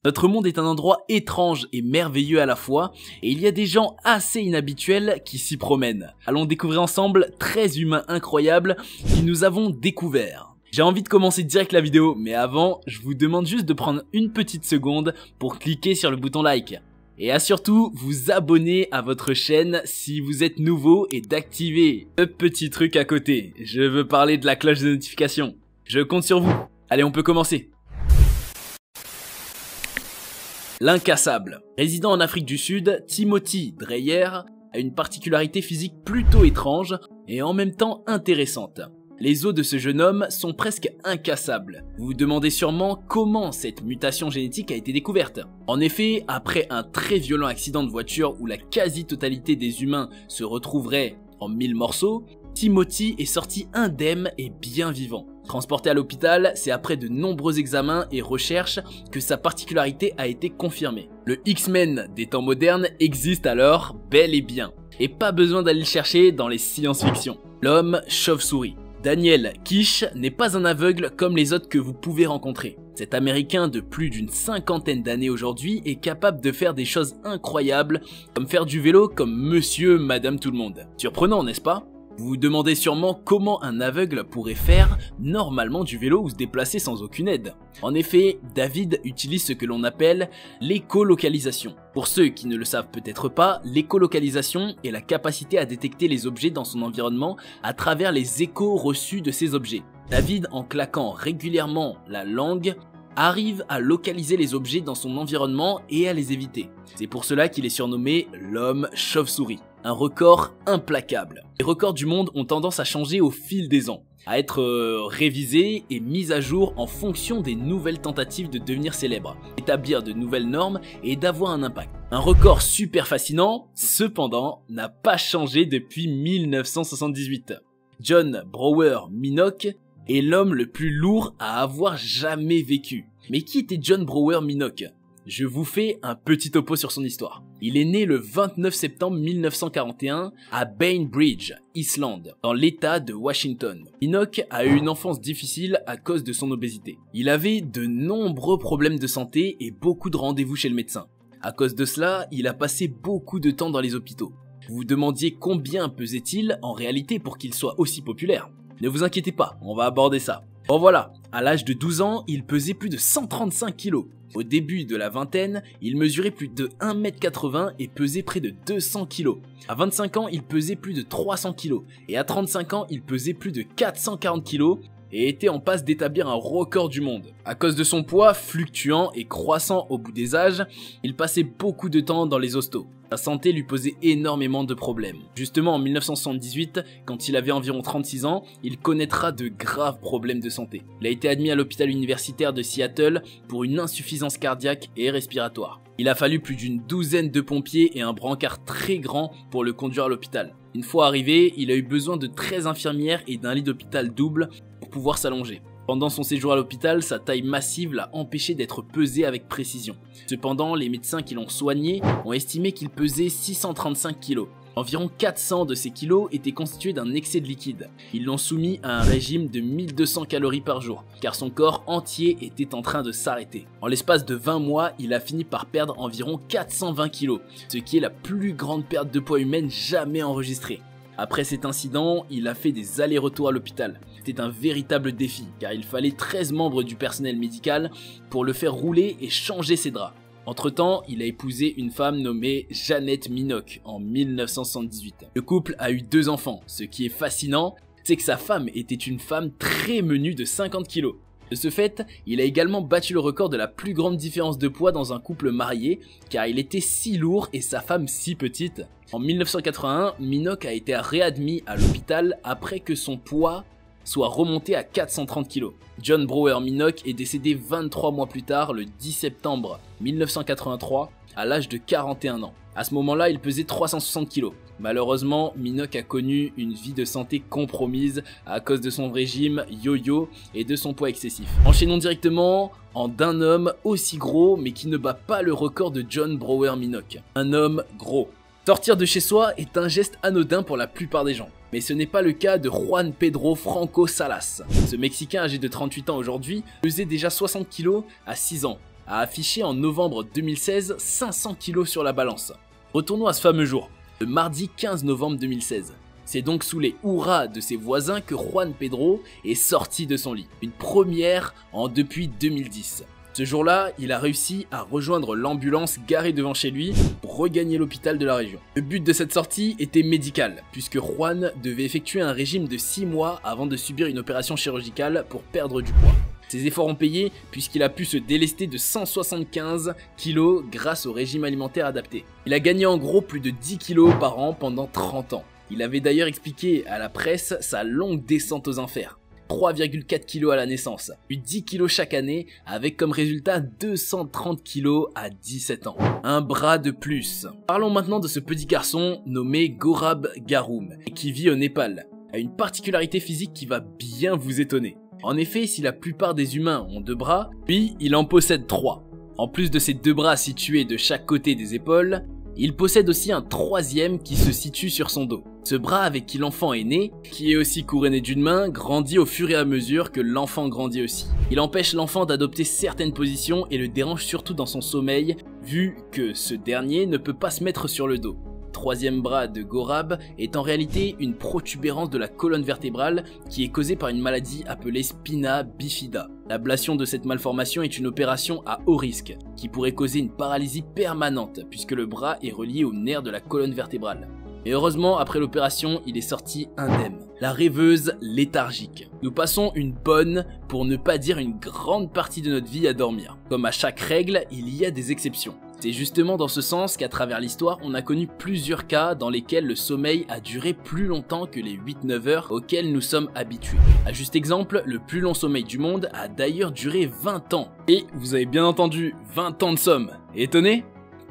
Notre monde est un endroit étrange et merveilleux à la fois, et il y a des gens assez inhabituels qui s'y promènent. Allons découvrir ensemble 13 humains incroyables que nous avons découverts. J'ai envie de commencer direct la vidéo, mais avant, je vous demande juste de prendre une petite seconde pour cliquer sur le bouton like. Et à surtout vous abonner à votre chaîne si vous êtes nouveau et d'activer le petit truc à côté. Je veux parler de la cloche de notification. Je compte sur vous. Allez, on peut commencer. L'incassable. Résident en Afrique du Sud, Timothy Dreyer a une particularité physique plutôt étrange et en même temps intéressante. Les os de ce jeune homme sont presque incassables. Vous vous demandez sûrement comment cette mutation génétique a été découverte. En effet, après un très violent accident de voiture où la quasi-totalité des humains se retrouverait en 1000 morceaux, Timothy est sorti indemne et bien vivant. Transporté à l'hôpital, c'est après de nombreux examens et recherches que sa particularité a été confirmée. Le X-Men des temps modernes existe alors bel et bien. Et pas besoin d'aller le chercher dans les science-fiction. L'homme chauve-souris. Daniel Kish n'est pas un aveugle comme les autres que vous pouvez rencontrer. Cet Américain de plus d'une cinquantaine d'années aujourd'hui est capable de faire des choses incroyables, comme faire du vélo comme monsieur, madame tout le monde. Surprenant, n'est-ce pas ? Vous vous demandez sûrement comment un aveugle pourrait faire normalement du vélo ou se déplacer sans aucune aide. En effet, David utilise ce que l'on appelle l'écolocalisation. Pour ceux qui ne le savent peut-être pas, l'écolocalisation est la capacité à détecter les objets dans son environnement à travers les échos reçus de ces objets. David, en claquant régulièrement la langue, arrive à localiser les objets dans son environnement et à les éviter. C'est pour cela qu'il est surnommé l'homme chauve-souris. Un record implacable. Les records du monde ont tendance à changer au fil des ans, à être révisés et mis à jour en fonction des nouvelles tentatives de devenir célèbre, d'établir de nouvelles normes et d'avoir un impact. Un record super fascinant, cependant, n'a pas changé depuis 1978. John Brower Minock est l'homme le plus lourd à avoir jamais vécu. Mais qui était John Brower Minock ? Je vous fais un petit topo sur son histoire. Il est né le 29 septembre 1941 à Bainbridge, Islande, dans l'état de Washington. Minock a eu une enfance difficile à cause de son obésité. Il avait de nombreux problèmes de santé et beaucoup de rendez-vous chez le médecin. À cause de cela, il a passé beaucoup de temps dans les hôpitaux. Vous vous demandiez combien pesait-il en réalité pour qu'il soit aussi populaire ? Ne vous inquiétez pas, on va aborder ça. Bon voilà, à l'âge de 12 ans, il pesait plus de 135 kg. Au début de la vingtaine, il mesurait plus de 1m80 et pesait près de 200 kg. À 25 ans, il pesait plus de 300 kg. Et à 35 ans, il pesait plus de 440 kg et était en passe d'établir un record du monde. À cause de son poids fluctuant et croissant au bout des âges, il passait beaucoup de temps dans les hostos. Sa santé lui posait énormément de problèmes. Justement en 1978, quand il avait environ 36 ans, il connaîtra de graves problèmes de santé. Il a été admis à l'hôpital universitaire de Seattle pour une insuffisance cardiaque et respiratoire. Il a fallu plus d'une douzaine de pompiers et un brancard très grand pour le conduire à l'hôpital. Une fois arrivé, il a eu besoin de 13 infirmières et d'un lit d'hôpital double pour pouvoir s'allonger. Pendant son séjour à l'hôpital, sa taille massive l'a empêché d'être pesé avec précision. Cependant, les médecins qui l'ont soigné ont estimé qu'il pesait 635 kg. Environ 400 de ces kilos étaient constitués d'un excès de liquide. Ils l'ont soumis à un régime de 1200 calories par jour, car son corps entier était en train de s'arrêter. En l'espace de 20 mois, il a fini par perdre environ 420 kg, ce qui est la plus grande perte de poids humaine jamais enregistrée. Après cet incident, il a fait des allers-retours à l'hôpital. C'était un véritable défi, car il fallait 13 membres du personnel médical pour le faire rouler et changer ses draps. Entre-temps, il a épousé une femme nommée Janet Minock en 1978. Le couple a eu 2 enfants. Ce qui est fascinant, c'est que sa femme était une femme très menue de 50 kg. De ce fait, il a également battu le record de la plus grande différence de poids dans un couple marié, car il était si lourd et sa femme si petite. En 1981, Minock a été réadmis à l'hôpital après que son poids soit remonté à 430 kg. John Brower Minock est décédé 23 mois plus tard, le 10 septembre 1983, à l'âge de 41 ans. À ce moment-là, il pesait 360 kg. Malheureusement, Minock a connu une vie de santé compromise à cause de son régime yo-yo et de son poids excessif. Enchaînons directement d'un homme aussi gros mais qui ne bat pas le record de John Brower Minock. Un homme gros. Sortir de chez soi est un geste anodin pour la plupart des gens. Mais ce n'est pas le cas de Juan Pedro Franco Salas. Ce Mexicain âgé de 38 ans aujourd'hui pesait déjà 60 kg à 6 ans. a affiché en novembre 2016 500 kg sur la balance. Retournons à ce fameux jour, le mardi 15 novembre 2016. C'est donc sous les hurrahs de ses voisins que Juan Pedro est sorti de son lit. Une première depuis 2010. Ce jour-là, il a réussi à rejoindre l'ambulance garée devant chez lui pour regagner l'hôpital de la région. Le but de cette sortie était médical, puisque Juan devait effectuer un régime de 6 mois avant de subir une opération chirurgicale pour perdre du poids. Ses efforts ont payé puisqu'il a pu se délester de 175 kg grâce au régime alimentaire adapté. Il a gagné en gros plus de 10 kg par an pendant 30 ans. Il avait d'ailleurs expliqué à la presse sa longue descente aux enfers. 3,4 kg à la naissance, puis 10 kg chaque année, avec comme résultat 230 kg à 17 ans. Un bras de plus. Parlons maintenant de ce petit garçon nommé Gorab Garoum, qui vit au Népal, a une particularité physique qui va bien vous étonner. En effet, si la plupart des humains ont 2 bras, lui, il en possède 3. En plus de ces 2 bras situés de chaque côté des épaules, il possède aussi un 3e qui se situe sur son dos. Ce bras avec qui l'enfant est né, qui est aussi couronné d'une main, grandit au fur et à mesure que l'enfant grandit aussi. Il empêche l'enfant d'adopter certaines positions et le dérange surtout dans son sommeil, vu que ce dernier ne peut pas se mettre sur le dos. Le 3e bras de Gorab est en réalité une protubérance de la colonne vertébrale qui est causée par une maladie appelée spina bifida. L'ablation de cette malformation est une opération à haut risque, qui pourrait causer une paralysie permanente puisque le bras est relié au nerf de la colonne vertébrale. Et heureusement, après l'opération, il est sorti indemne. La rêveuse léthargique. Nous passons une bonne, pour ne pas dire une grande partie de notre vie à dormir. Comme à chaque règle, il y a des exceptions. C'est justement dans ce sens qu'à travers l'histoire, on a connu plusieurs cas dans lesquels le sommeil a duré plus longtemps que les 8-9 heures auxquelles nous sommes habitués. À juste exemple, le plus long sommeil du monde a d'ailleurs duré 20 ans. Et vous avez bien entendu, 20 ans de somme. Étonné ?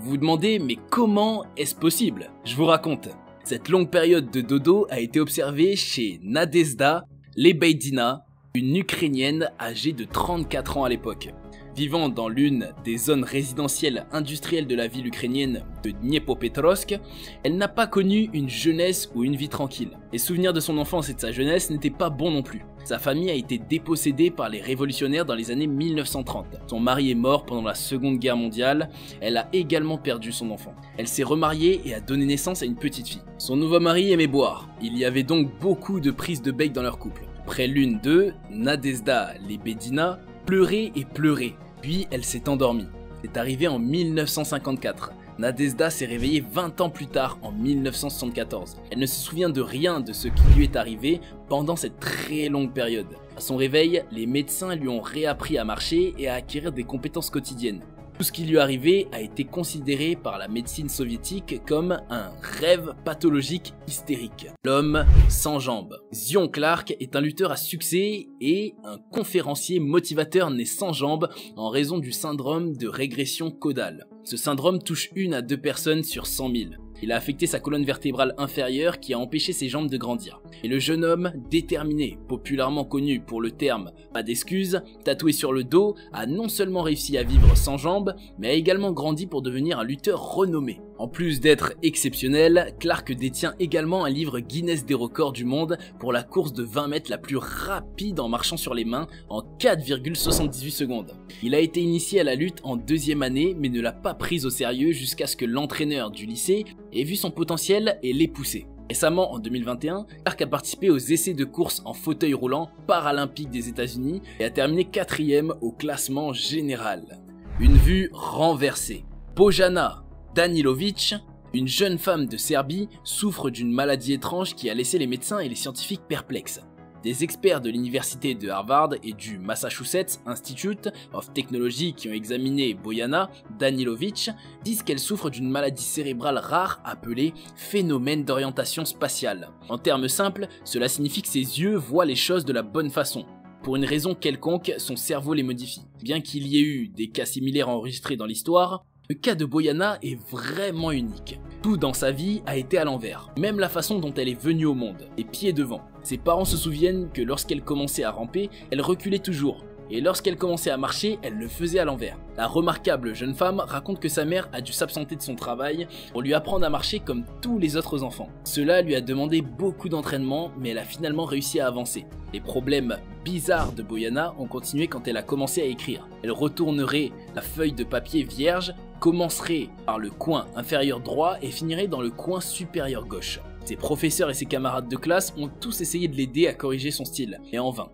Vous vous demandez, mais comment est-ce possible? Je vous raconte. Cette longue période de dodo a été observée chez Nadezhda Lebeydina, une Ukrainienne âgée de 34 ans à l'époque. Vivant dans l'une des zones résidentielles industrielles de la ville ukrainienne de Dniepropetrovsk, elle n'a pas connu une jeunesse ou une vie tranquille. Les souvenirs de son enfance et de sa jeunesse n'étaient pas bons non plus. Sa famille a été dépossédée par les révolutionnaires dans les années 1930. Son mari est mort pendant la Seconde Guerre mondiale, elle a également perdu son enfant. Elle s'est remariée et a donné naissance à une petite fille. Son nouveau mari aimait boire, il y avait donc beaucoup de prises de bec dans leur couple. Après l'une d'eux, Nadezhda Lebeydina pleurait et pleurait. Puis elle s'est endormie. C'est arrivé en 1954. Nadezhda s'est réveillée 20 ans plus tard, en 1974. Elle ne se souvient de rien de ce qui lui est arrivé pendant cette très longue période. À son réveil, les médecins lui ont réappris à marcher et à acquérir des compétences quotidiennes. Tout ce qui lui est arrivé a été considéré par la médecine soviétique comme un rêve pathologique hystérique. L'homme sans jambes. Zion Clark est un lutteur à succès et un conférencier motivateur né sans jambes en raison du syndrome de régression caudale. Ce syndrome touche 1 à 2 personnes sur 100 000. Il a affecté sa colonne vertébrale inférieure qui a empêché ses jambes de grandir. Et le jeune homme, déterminé, populairement connu pour le terme « pas d'excuses », tatoué sur le dos, a non seulement réussi à vivre sans jambes, mais a également grandi pour devenir un lutteur renommé. En plus d'être exceptionnel, Clark détient également un livre Guinness des records du monde pour la course de 20 mètres la plus rapide en marchant sur les mains en 4,78 secondes. Il a été initié à la lutte en 2e année mais ne l'a pas prise au sérieux jusqu'à ce que l'entraîneur du lycée ait vu son potentiel et l'ait poussé. Récemment, en 2021, Clark a participé aux essais de course en fauteuil roulant paralympique des États-Unis et a terminé 4e au classement général. Une vue renversée. Bojana Danilovic, une jeune femme de Serbie, souffre d'une maladie étrange qui a laissé les médecins et les scientifiques perplexes. Des experts de l'université de Harvard et du Massachusetts Institute of Technology qui ont examiné Bojana Danilovic disent qu'elle souffre d'une maladie cérébrale rare appelée phénomène d'orientation spatiale. En termes simples, cela signifie que ses yeux voient les choses de la bonne façon. Pour une raison quelconque, son cerveau les modifie. Bien qu'il y ait eu des cas similaires enregistrés dans l'histoire, le cas de Bojana est vraiment unique. Tout dans sa vie a été à l'envers, même la façon dont elle est venue au monde, les pieds devant. Ses parents se souviennent que lorsqu'elle commençait à ramper, elle reculait toujours. et lorsqu'elle commençait à marcher, elle le faisait à l'envers. La remarquable jeune femme raconte que sa mère a dû s'absenter de son travail pour lui apprendre à marcher comme tous les autres enfants. Cela lui a demandé beaucoup d'entraînement, mais elle a finalement réussi à avancer. Les problèmes bizarres de Boyana ont continué quand elle a commencé à écrire. Elle retournerait la feuille de papier vierge, commencerait par le coin inférieur droit et finirait dans le coin supérieur gauche. Ses professeurs et ses camarades de classe ont tous essayé de l'aider à corriger son style, mais en vain.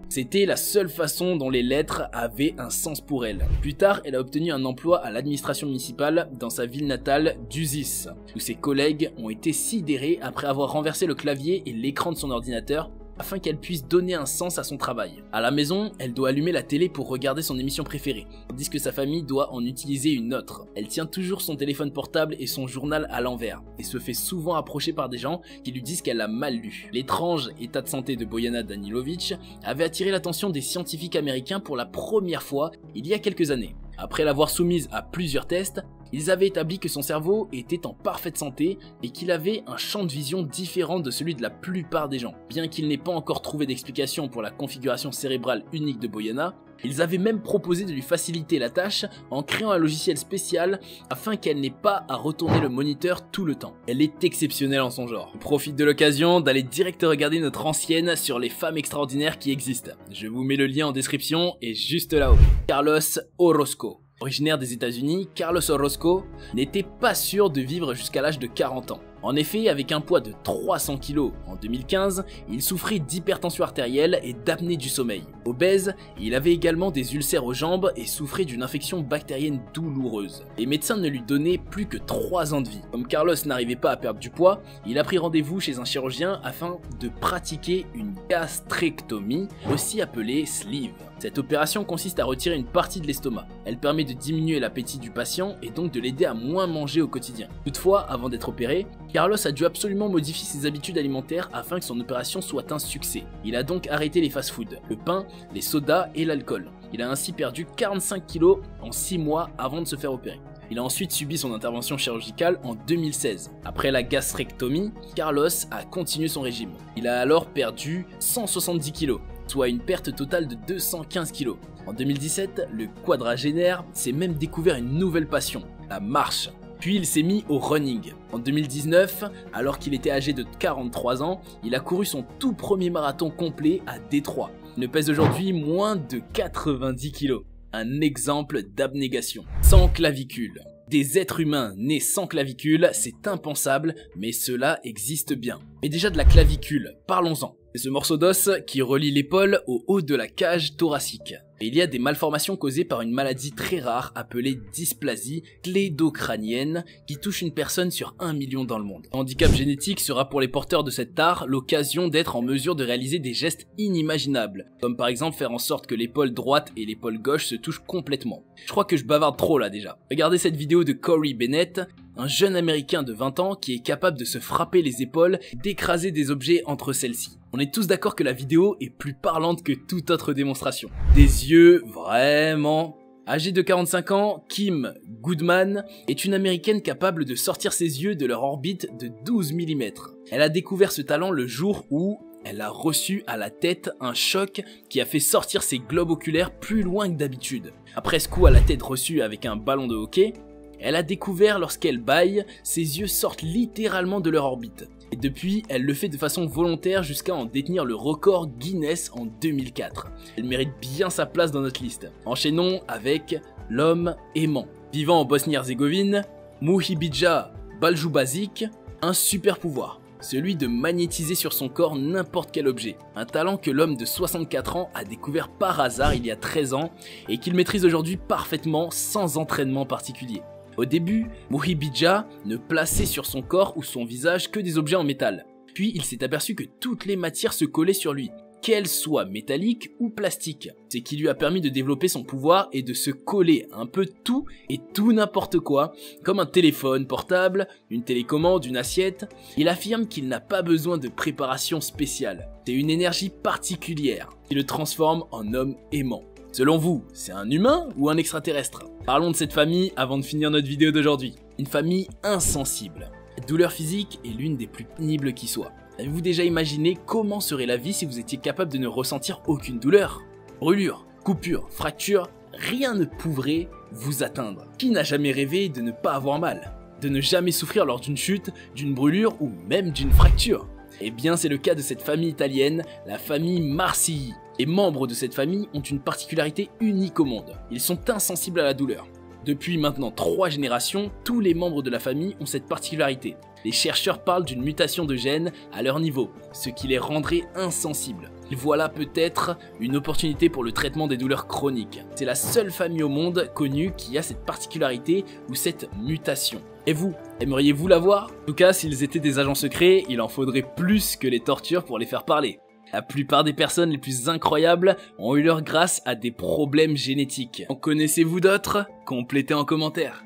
C'était la seule façon dont les lettres avaient un sens pour elle. Plus tard, elle a obtenu un emploi à l'administration municipale dans sa ville natale d'Uzis, où ses collègues ont été sidérés après avoir renversé le clavier et l'écran de son ordinateur afin qu'elle puisse donner un sens à son travail. À la maison, elle doit allumer la télé pour regarder son émission préférée, tandis que sa famille doit en utiliser une autre. Elle tient toujours son téléphone portable et son journal à l'envers, et se fait souvent approcher par des gens qui lui disent qu'elle a mal lu. L'étrange état de santé de Boyana Danilovic avait attiré l'attention des scientifiques américains pour la première fois il y a quelques années. Après l'avoir soumise à plusieurs tests, ils avaient établi que son cerveau était en parfaite santé et qu'il avait un champ de vision différent de celui de la plupart des gens. Bien qu'ils n'aient pas encore trouvé d'explication pour la configuration cérébrale unique de Boyana, ils avaient même proposé de lui faciliter la tâche en créant un logiciel spécial afin qu'elle n'ait pas à retourner le moniteur tout le temps. Elle est exceptionnelle en son genre. Je profite de l'occasion d'aller direct regarder notre ancienne sur les femmes extraordinaires qui existent. Je vous mets le lien en description et juste là-haut. Carlos Orozco. Originaire des États-Unis, Carlos Orozco n'était pas sûr de vivre jusqu'à l'âge de 40 ans. En effet, avec un poids de 300 kg en 2015, il souffrait d'hypertension artérielle et d'apnée du sommeil. Obèse, il avait également des ulcères aux jambes et souffrait d'une infection bactérienne douloureuse. Les médecins ne lui donnaient plus que 3 ans de vie. Comme Carlos n'arrivait pas à perdre du poids, il a pris rendez-vous chez un chirurgien afin de pratiquer une gastrectomie, aussi appelée sleeve. Cette opération consiste à retirer une partie de l'estomac. Elle permet de diminuer l'appétit du patient et donc de l'aider à moins manger au quotidien. Toutefois, avant d'être opéré, Carlos a dû absolument modifier ses habitudes alimentaires afin que son opération soit un succès. Il a donc arrêté les fast-foods, le pain, les sodas et l'alcool. Il a ainsi perdu 45 kg en 6 mois avant de se faire opérer. Il a ensuite subi son intervention chirurgicale en 2016. Après la gastrectomie, Carlos a continué son régime. Il a alors perdu 170 kg, soit une perte totale de 215 kg. En 2017, le quadragénaire s'est même découvert une nouvelle passion, la marche. Puis il s'est mis au running. En 2019, alors qu'il était âgé de 43 ans, il a couru son tout premier marathon complet à Détroit. Il ne pèse aujourd'hui moins de 90 kg. Un exemple d'abnégation. Sans clavicule. Des êtres humains nés sans clavicule, c'est impensable, mais cela existe bien. Et déjà de la clavicule, parlons-en. C'est ce morceau d'os qui relie l'épaule au haut de la cage thoracique. Et il y a des malformations causées par une maladie très rare appelée dysplasie cléidocrânienne qui touche une personne sur 1 million dans le monde. Le handicap génétique sera pour les porteurs de cet art l'occasion d'être en mesure de réaliser des gestes inimaginables, comme par exemple faire en sorte que l'épaule droite et l'épaule gauche se touchent complètement. Je crois que je bavarde trop là déjà. Regardez cette vidéo de Corey Bennett, un jeune américain de 20 ans qui est capable de se frapper les épaules, d'écraser des objets entre celles-ci. On est tous d'accord que la vidéo est plus parlante que toute autre démonstration. Des yeux vraiment... Âgée de 45 ans, Kim Goodman est une américaine capable de sortir ses yeux de leur orbite de 12 mm. Elle a découvert ce talent le jour où elle a reçu à la tête un choc qui a fait sortir ses globes oculaires plus loin que d'habitude. Après ce coup à la tête reçu avec un ballon de hockey, elle a découvert lorsqu'elle bâille, ses yeux sortent littéralement de leur orbite. Et depuis, elle le fait de façon volontaire jusqu'à en détenir le record Guinness en 2004. Elle mérite bien sa place dans notre liste. Enchaînons avec l'homme aimant. Vivant en Bosnie-Herzégovine, Muhibidja Baljubazic, un super pouvoir. Celui de magnétiser sur son corps n'importe quel objet. Un talent que l'homme de 64 ans a découvert par hasard il y a 13 ans et qu'il maîtrise aujourd'hui parfaitement sans entraînement particulier. Au début, Muhibidja ne plaçait sur son corps ou son visage que des objets en métal. Puis il s'est aperçu que toutes les matières se collaient sur lui, qu'elles soient métalliques ou plastiques. C'est qui lui a permis de développer son pouvoir et de se coller un peu tout et tout n'importe quoi, comme un téléphone portable, une télécommande, une assiette. Il affirme qu'il n'a pas besoin de préparation spéciale. C'est une énergie particulière qui le transforme en homme aimant. Selon vous, c'est un humain ou un extraterrestre? Parlons de cette famille avant de finir notre vidéo d'aujourd'hui. Une famille insensible. La douleur physique est l'une des plus pénibles qui soit. Avez-vous déjà imaginé comment serait la vie si vous étiez capable de ne ressentir aucune douleur? Brûlure, Coupures, fractures, rien ne pourrait vous atteindre. Qui n'a jamais rêvé de ne pas avoir mal? De ne jamais souffrir lors d'une chute, d'une brûlure ou même d'une fracture? Eh bien c'est le cas de cette famille italienne, la famille Marsilli. Les membres de cette famille ont une particularité unique au monde. Ils sont insensibles à la douleur. Depuis maintenant 3 générations, tous les membres de la famille ont cette particularité. Les chercheurs parlent d'une mutation de gènes à leur niveau, ce qui les rendrait insensibles. Voilà peut-être une opportunité pour le traitement des douleurs chroniques. C'est la seule famille au monde connue qui a cette particularité ou cette mutation. Et vous, aimeriez-vous l'avoir? En tout cas, s'ils étaient des agents secrets, il en faudrait plus que les tortures pour les faire parler. La plupart des personnes les plus incroyables ont eu leur grâce à des problèmes génétiques. En connaissez-vous d'autres? Complétez en commentaire.